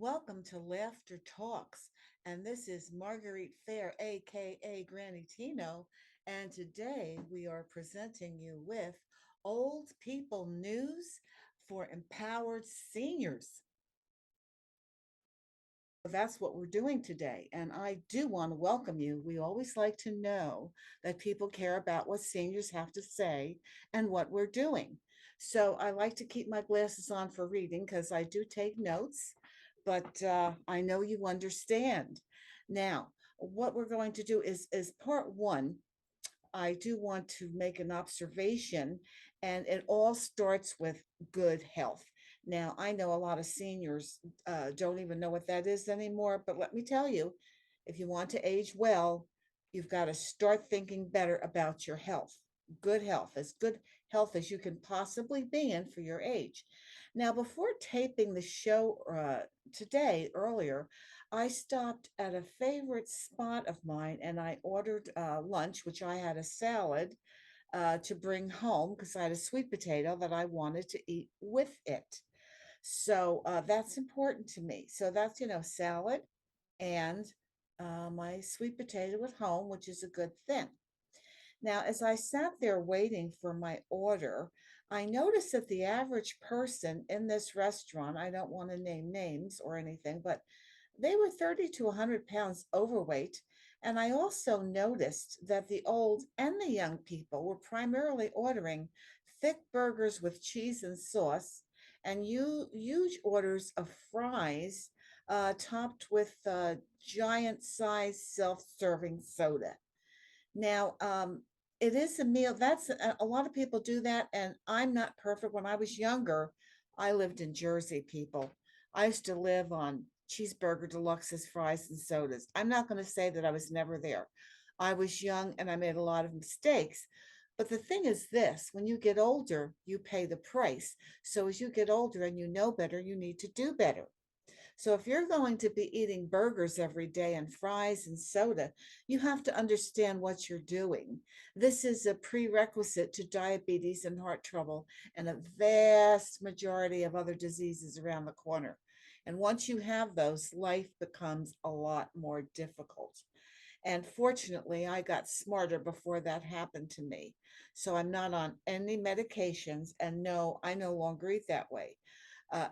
Welcome to Laughter Talks, and this is Marguerite Fair, aka Granny Tino, and today we are presenting you with old people news for empowered seniors. That's what we're doing today, and I do want to welcome you. We always like to know that people care about what seniors have to say and what we're doing. So I like to keep my glasses on for reading because I do take notes, but I know you understand. Now, what we're going to do is part one. I do want to make an observation, and it all starts with good health. Now, I know a lot of seniors don't even know what that is anymore, but let me tell you, if you want to age well, you've got to start thinking better about your health. Good health as you can possibly be in for your age. Now, before taping the show today, earlier, I stopped at a favorite spot of mine and I ordered lunch, which I had a salad to bring home because I had a sweet potato that I wanted to eat with it. So that's important to me. So that's, salad and my sweet potato at home, which is a good thing. Now, as I sat there waiting for my order, I noticed that the average person in this restaurant, I don't want to name names or anything, but they were 30 to 100 pounds overweight. And I also noticed that the old and the young people were primarily ordering thick burgers with cheese and sauce and huge orders of fries topped with giant size self serving soda. Now, it is a meal. That's a lot of people do that, and I'm not perfect. When I was younger, I lived in Jersey, people. I used to live on cheeseburger deluxes, fries, and sodas. I'm not going to say that I was never there. I was young and I made a lot of mistakes. But the thing is this, when you get older, you pay the price. So as you get older and you know better, you need to do better. So if you're going to be eating burgers every day and fries and soda, you have to understand what you're doing. This is a prerequisite to diabetes and heart trouble and a vast majority of other diseases around the corner. And once you have those, life becomes a lot more difficult. And fortunately, I got smarter before that happened to me. So I'm not on any medications. And no, I no longer eat that way.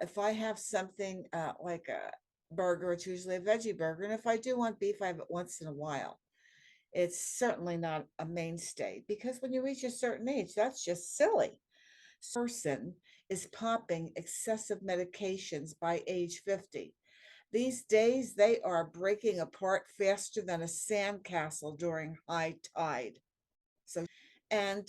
If I have something like a burger, it's usually a veggie burger. And if I do want beef, I have it once in a while. It's certainly not a mainstay because when you reach a certain age, that's just silly. Person is popping excessive medications by age 50. These days, they are breaking apart faster than a sandcastle during high tide. So, and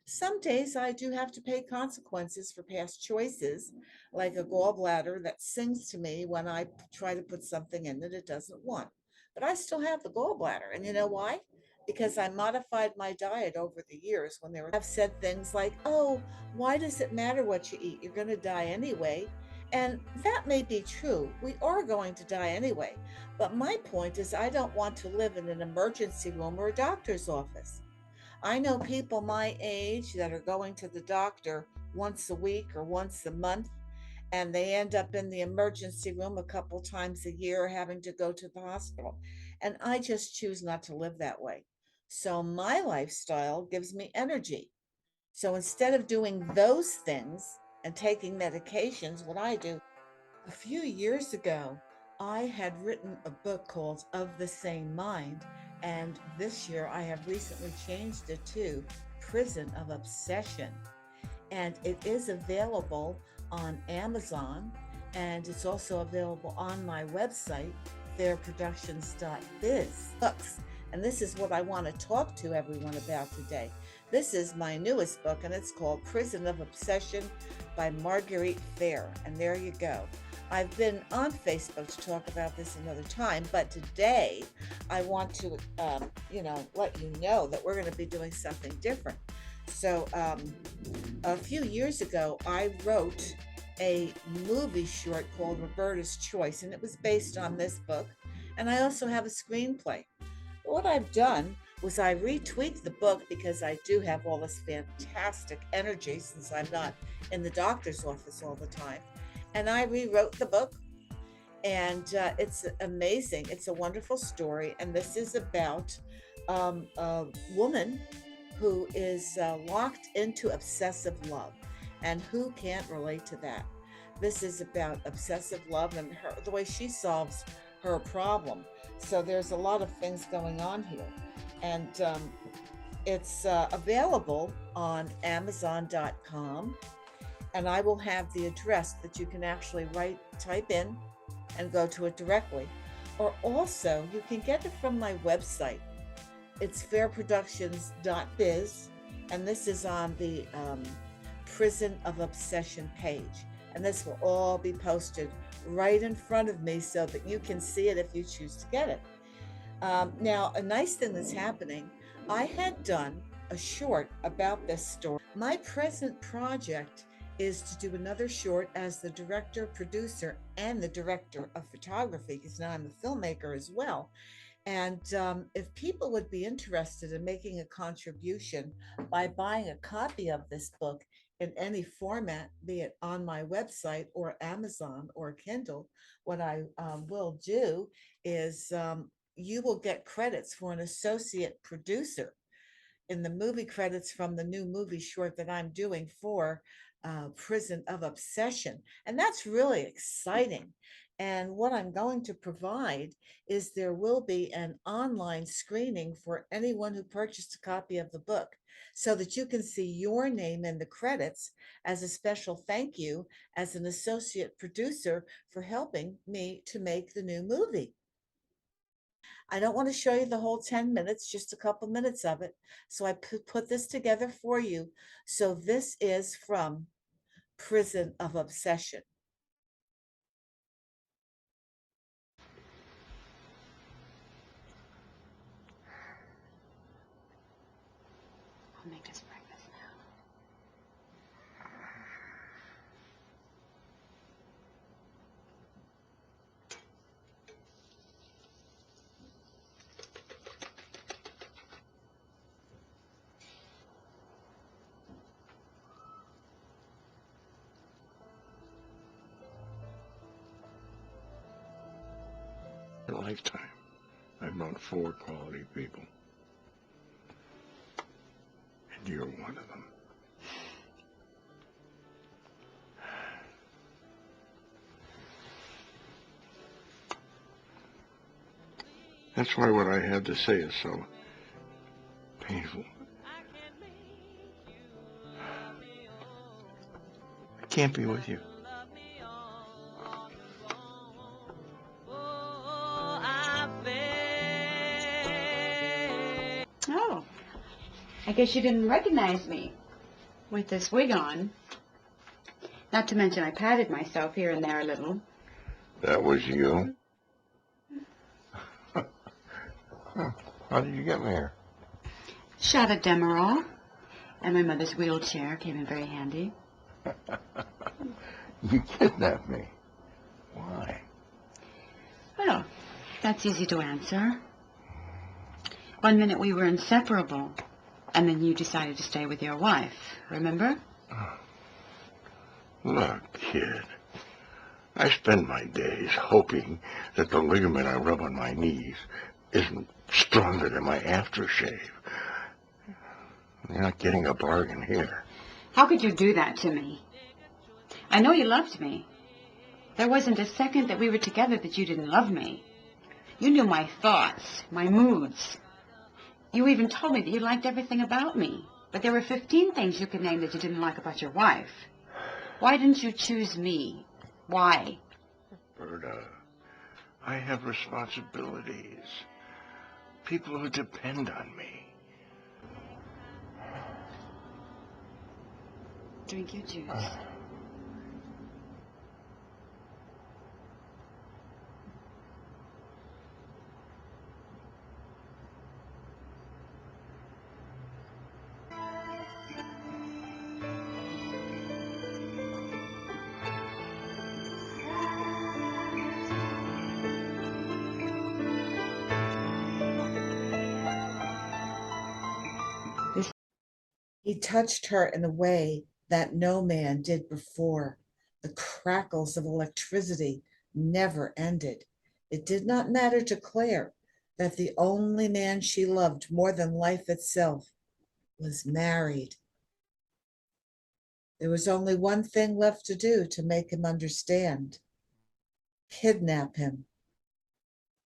some days I do have to pay consequences for past choices, like a gallbladder that sings to me when I try to put something in that it doesn't want. But I still have the gallbladder. And you know why? Because I modified my diet over the years when I've said things like, oh, why does it matter what you eat? You're going to die anyway. And that may be true. We are going to die anyway. But my point is, I don't want to live in an emergency room or a doctor's office. I know people my age that are going to the doctor once a week or once a month, and they end up in the emergency room a couple times a year having to go to the hospital. And I just choose not to live that way. So my lifestyle gives me energy. So instead of doing those things and taking medications, what I do, a few years ago, I had written a book called Of the Same Mind, and this year I have recently changed it to Prison of Obsession. And it is available on Amazon, and it's also available on my website, fairproductions.biz. Books. And this is what I want to talk to everyone about today. This is my newest book, and it's called Prison of Obsession by Marguerite Fair. And there you go. I've been on Facebook to talk about this another time, but today I want to, let you know that we're going to be doing something different. So, a few years ago, I wrote a movie short called Roberta's Choice, and it was based on this book. And I also have a screenplay. What I've done was I retweaked the book because I do have all this fantastic energy since I'm not in the doctor's office all the time. And I rewrote the book And it's amazing. It's a wonderful story, and this is about a woman who is locked into obsessive love, and who can't relate to that? This is about obsessive love and the way she solves her problem. So there's a lot of things going on here, and it's available on Amazon.com, and I will have the address that you can actually type in and go to it directly. Or also, you can get it from my website. It's fairproductions.biz, and this is on the Prison of Obsession page. And this will all be posted right in front of me so that you can see it if you choose to get it. Now, a nice thing that's happening, I had done a short about this story. My present project is to do another short as the director, producer, and the director of photography, because now I'm a filmmaker as well. And if people would be interested in making a contribution by buying a copy of this book in any format, be it on my website or Amazon or Kindle, what I will do is you will get credits for an associate producer in the movie credits from the new movie short that I'm doing for Prison of Obsession. And that's really exciting. And what I'm going to provide is there will be an online screening for anyone who purchased a copy of the book so that you can see your name in the credits as a special thank you as an associate producer for helping me to make the new movie. I don't want to show you the whole 10 minutes, just a couple minutes of it. So I put this together for you. So this is from Prison of Obsession. I'll make us breakfast now. In a lifetime, I've known 4 quality people, and you're one of them. That's why what I had to say is so painful. I can't be with you. Oh, I guess you didn't recognize me with this wig on. Not to mention I patted myself here and there a little. That was you? How did you get me here? Shot at Demerol, and my mother's wheelchair came in very handy. You kidnapped me. Why? Well, that's easy to answer. One minute we were inseparable, and then you decided to stay with your wife, remember? Look, kid, I spend my days hoping that the ligament I rub on my knees isn't stronger than my aftershave. You're not getting a bargain here. How could you do that to me? I know you loved me. There wasn't a second that we were together that you didn't love me. You knew my thoughts, my moods. You even told me that you liked everything about me. But there were 15 things you could name that you didn't like about your wife. Why didn't you choose me? Why? Berta, I have responsibilities. People who depend on me. Drink your juice. He touched her in a way that no man did before. The crackles of electricity never ended. It did not matter to Claire that the only man she loved more than life itself was married. There was only one thing left to do to make him understand: kidnap him.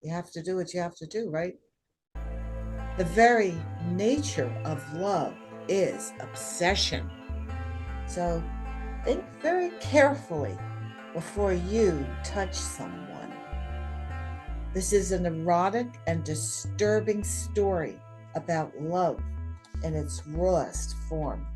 You have to do what you have to do, right? The very nature of love is obsession. So think very carefully before you touch someone. This is an erotic and disturbing story about love in its rawest form.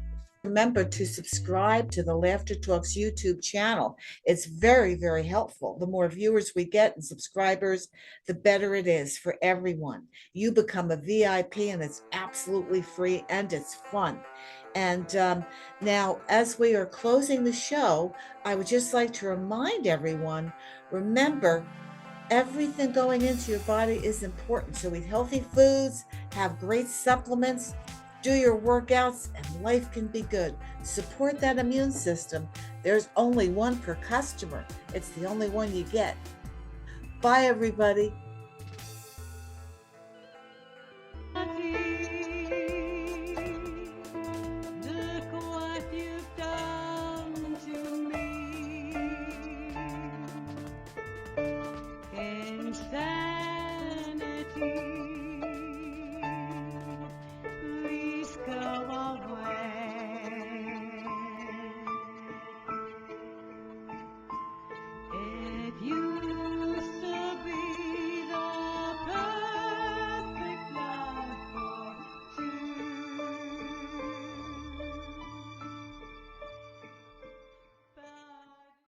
Remember to subscribe to the Laughter Talks YouTube channel. It's very, very helpful. The more viewers we get and subscribers, the better it is for everyone. You become a VIP, and it's absolutely free and it's fun. And now, as we are closing the show, I would just like to remind everyone, remember, everything going into your body is important. So eat healthy foods, have great supplements, do your workouts, and life can be good. Support that immune system. There's only one per customer. It's the only one you get. Bye, everybody.